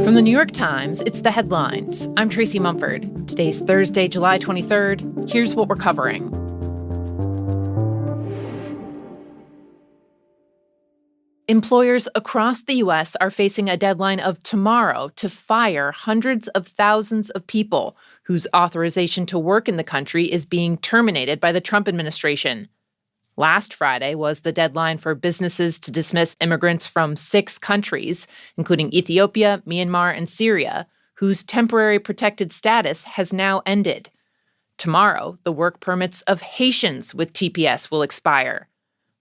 From the New York Times, it's The Headlines. I'm Tracy Mumford. Today's Thursday, July 23rd. Here's what we're covering. Employers across the U.S. are facing a deadline of tomorrow to fire hundreds of thousands of people whose authorization to work in the country is being terminated by the Trump administration. Last Friday was the deadline for businesses to dismiss immigrants from 6 countries, including Ethiopia, Myanmar, and Syria, whose temporary protected status has now ended. Tomorrow, the work permits of Haitians with TPS will expire.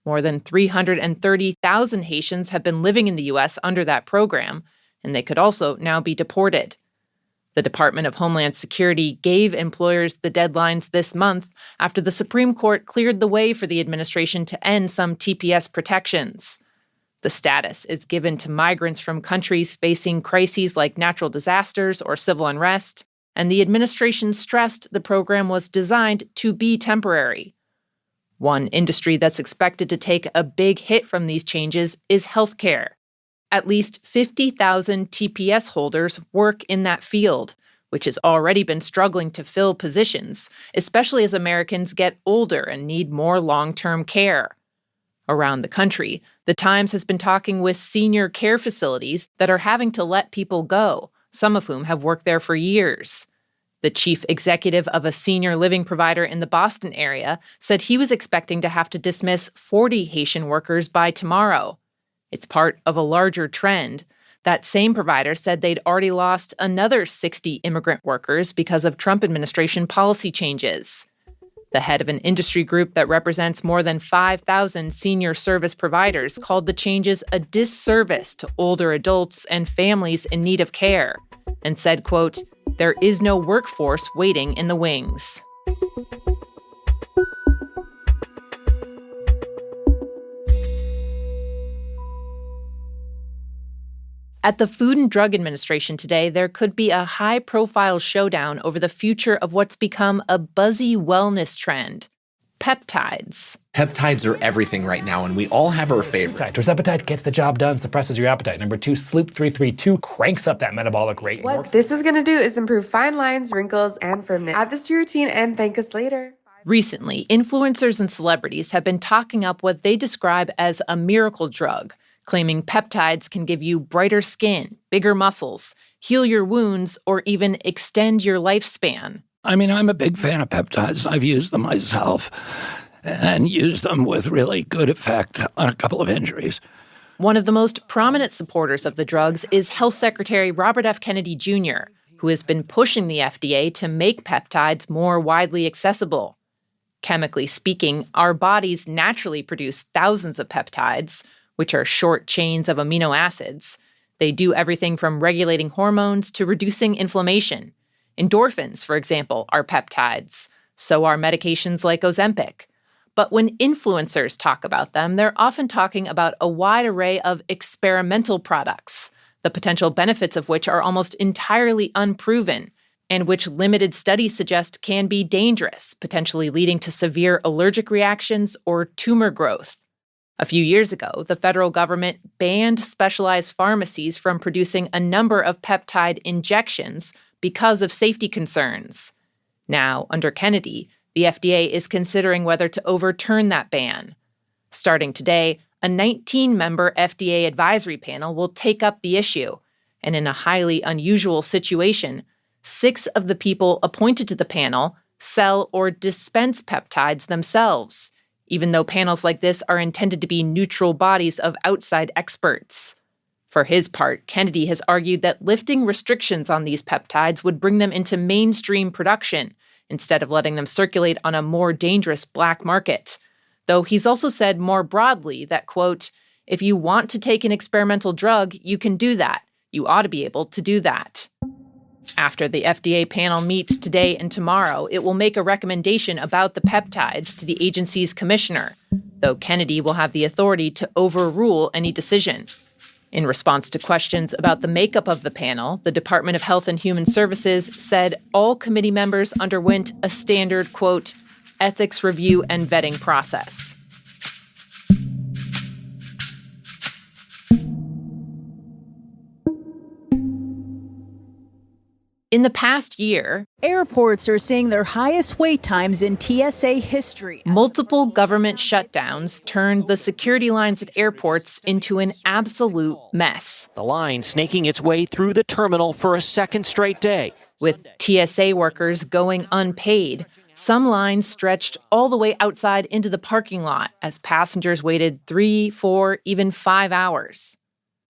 More than 330,000 Haitians have been living in the U.S. under that program, and they could also now be deported. The Department of Homeland Security gave employers the deadlines this month after the Supreme Court cleared the way for the administration to end some TPS protections. The status is given to migrants from countries facing crises like natural disasters or civil unrest, and the administration stressed the program was designed to be temporary. One industry that's expected to take a big hit from these changes is healthcare. At least 50,000 TPS holders work in that field, which has already been struggling to fill positions, especially as Americans get older and need more long-term care. Around the country, The Times has been talking with senior care facilities that are having to let people go, some of whom have worked there for years. The chief executive of a senior living provider in the Boston area said he was expecting to have to dismiss 40 Haitian workers by tomorrow. It's part of a larger trend. That same provider said they'd already lost another 60 immigrant workers because of Trump administration policy changes. The head of an industry group that represents more than 5,000 senior service providers called the changes a disservice to older adults and families in need of care, and said, quote, "There is no workforce waiting in the wings." At the Food and Drug Administration today, there could be a high-profile showdown over the future of what's become a buzzy wellness trend: peptides. Peptides are everything right now, and we all have our favorite. Tirzepatide gets the job done, suppresses your appetite. Number 2, Sloop 332 cranks up that metabolic rate. What this is going to do is improve fine lines, wrinkles, and firmness. Add this to your routine and thank us later. Recently, influencers and celebrities have been talking up what they describe as a miracle drug, claiming peptides can give you brighter skin, bigger muscles, heal your wounds, or even extend your lifespan. I mean, I'm a big fan of peptides. I've used them myself and used them with really good effect on a couple of injuries. One of the most prominent supporters of the drugs is Health Secretary Robert F. Kennedy Jr., who has been pushing the FDA to make peptides more widely accessible. Chemically speaking, our bodies naturally produce thousands of peptides, which are short chains of amino acids. They do everything from regulating hormones to reducing inflammation. Endorphins, for example, are peptides. So are medications like Ozempic. But when influencers talk about them, they're often talking about a wide array of experimental products, the potential benefits of which are almost entirely unproven, and which limited studies suggest can be dangerous, potentially leading to severe allergic reactions or tumor growth. A few years ago, the federal government banned specialized pharmacies from producing a number of peptide injections because of safety concerns. Now, under Kennedy, the FDA is considering whether to overturn that ban. Starting today, a 19-member FDA advisory panel will take up the issue, and in a highly unusual situation, 6 of the people appointed to the panel sell or dispense peptides themselves, even though panels like this are intended to be neutral bodies of outside experts. For his part, Kennedy has argued that lifting restrictions on these peptides would bring them into mainstream production, instead of letting them circulate on a more dangerous black market. Though he's also said more broadly that, quote, "If you want to take an experimental drug, you can do that. You ought to be able to do that." After the FDA panel meets today and tomorrow, it will make a recommendation about the peptides to the agency's commissioner, though Kennedy will have the authority to overrule any decision. In response to questions about the makeup of the panel, the Department of Health and Human Services said all committee members underwent a standard, quote, ethics review and vetting process. In the past year, airports are seeing their highest wait times in TSA history. Multiple government shutdowns turned the security lines at airports into an absolute mess. The line snaking its way through the terminal for a second straight day. With TSA workers going unpaid, some lines stretched all the way outside into the parking lot as passengers waited 3, 4, even 5 hours.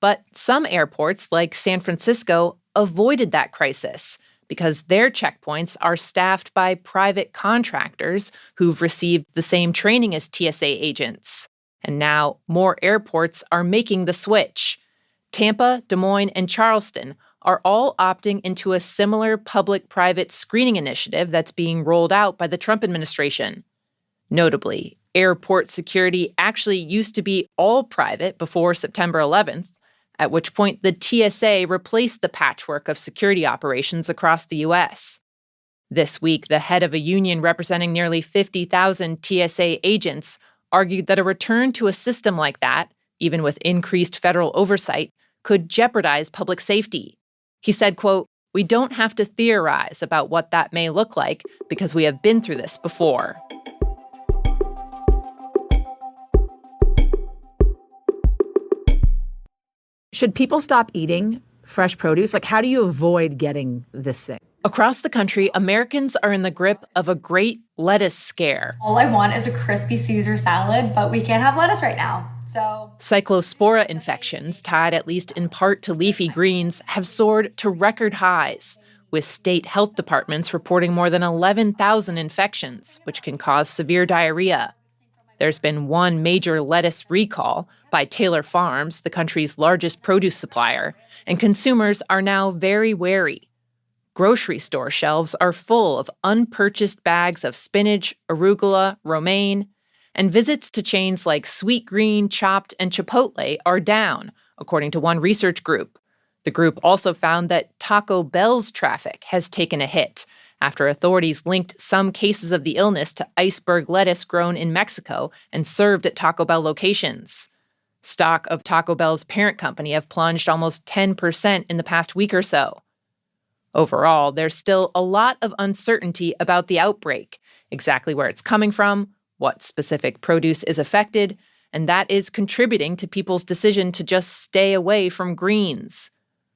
But some airports, like San Francisco, avoided that crisis because their checkpoints are staffed by private contractors who've received the same training as TSA agents. And now more airports are making the switch. Tampa, Des Moines, and Charleston are all opting into a similar public-private screening initiative that's being rolled out by the Trump administration. Notably, airport security actually used to be all private before September 11th, at which point the TSA replaced the patchwork of security operations across the U.S. This week, the head of a union representing nearly 50,000 TSA agents argued that a return to a system like that, even with increased federal oversight, could jeopardize public safety. He said, quote, "We don't have to theorize about what that may look like because we have been through this before." Should people stop eating fresh produce? Like, how do you avoid getting this thing? Across the country, Americans are in the grip of a great lettuce scare. All I want is a crispy Caesar salad, but we can't have lettuce right now. So Cyclospora infections, tied at least in part to leafy greens, have soared to record highs, with state health departments reporting more than 11,000 infections, which can cause severe diarrhea. There's been one major lettuce recall by Taylor Farms, the country's largest produce supplier, and consumers are now very wary. Grocery store shelves are full of unpurchased bags of spinach, arugula, romaine, and visits to chains like Sweet Green, Chopped, and Chipotle are down, according to one research group. The group also found that Taco Bell's traffic has taken a hit after authorities linked some cases of the illness to iceberg lettuce grown in Mexico and served at Taco Bell locations. Stock of Taco Bell's parent company have plunged almost 10% in the past week or so. Overall, there's still a lot of uncertainty about the outbreak, exactly where it's coming from, what specific produce is affected, and that is contributing to people's decision to just stay away from greens.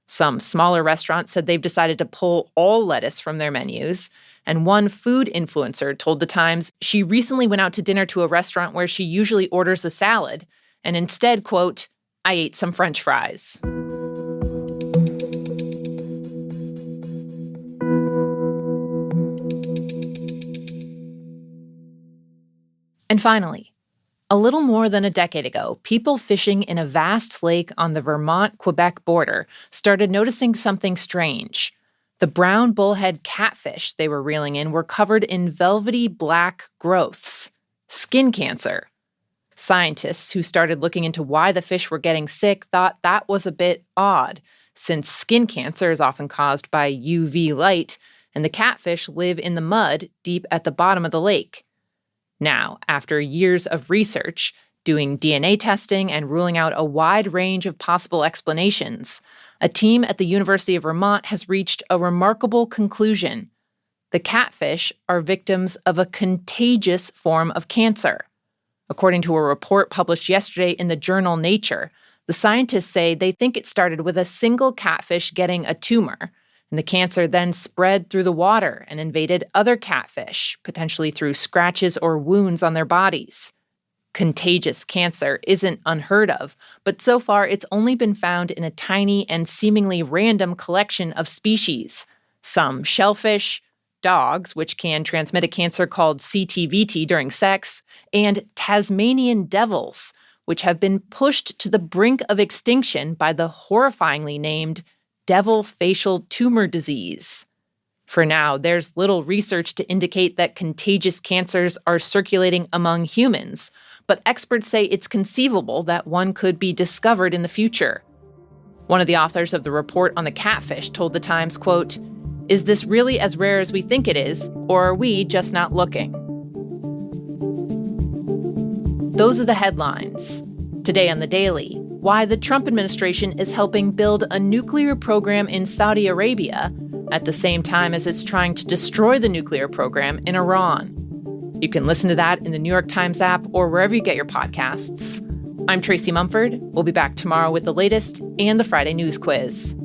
Some smaller restaurants said they've decided to pull all lettuce from their menus, and one food influencer told The Times she recently went out to dinner to a restaurant where she usually orders a salad, and instead, quote, "I ate some French fries." And finally, a little more than a decade ago, people fishing in a vast lake on the Vermont-Quebec border started noticing something strange. The brown bullhead catfish they were reeling in were covered in velvety black growths, skin cancer. Scientists who started looking into why the fish were getting sick thought that was a bit odd, since skin cancer is often caused by UV light, and the catfish live in the mud deep at the bottom of the lake. Now, after years of research, doing DNA testing and ruling out a wide range of possible explanations, a team at the University of Vermont has reached a remarkable conclusion. The catfish are victims of a contagious form of cancer. According to a report published yesterday in the journal Nature, the scientists say they think it started with a single catfish getting a tumor, and the cancer then spread through the water and invaded other catfish, potentially through scratches or wounds on their bodies. Contagious cancer isn't unheard of, but so far it's only been found in a tiny and seemingly random collection of species. Some shellfish, dogs, which can transmit a cancer called CTVT during sex, and Tasmanian devils, which have been pushed to the brink of extinction by the horrifyingly named devil facial tumor disease. For now, there's little research to indicate that contagious cancers are circulating among humans, but experts say it's conceivable that one could be discovered in the future. One of the authors of the report on the catfish told The Times, quote, "Is this really as rare as we think it is, or are we just not looking?" Those are the headlines. Today on The Daily, why the Trump administration is helping build a nuclear program in Saudi Arabia at the same time as it's trying to destroy the nuclear program in Iran. You can listen to that in the New York Times app or wherever you get your podcasts. I'm Tracy Mumford. We'll be back tomorrow with the latest and the Friday News Quiz.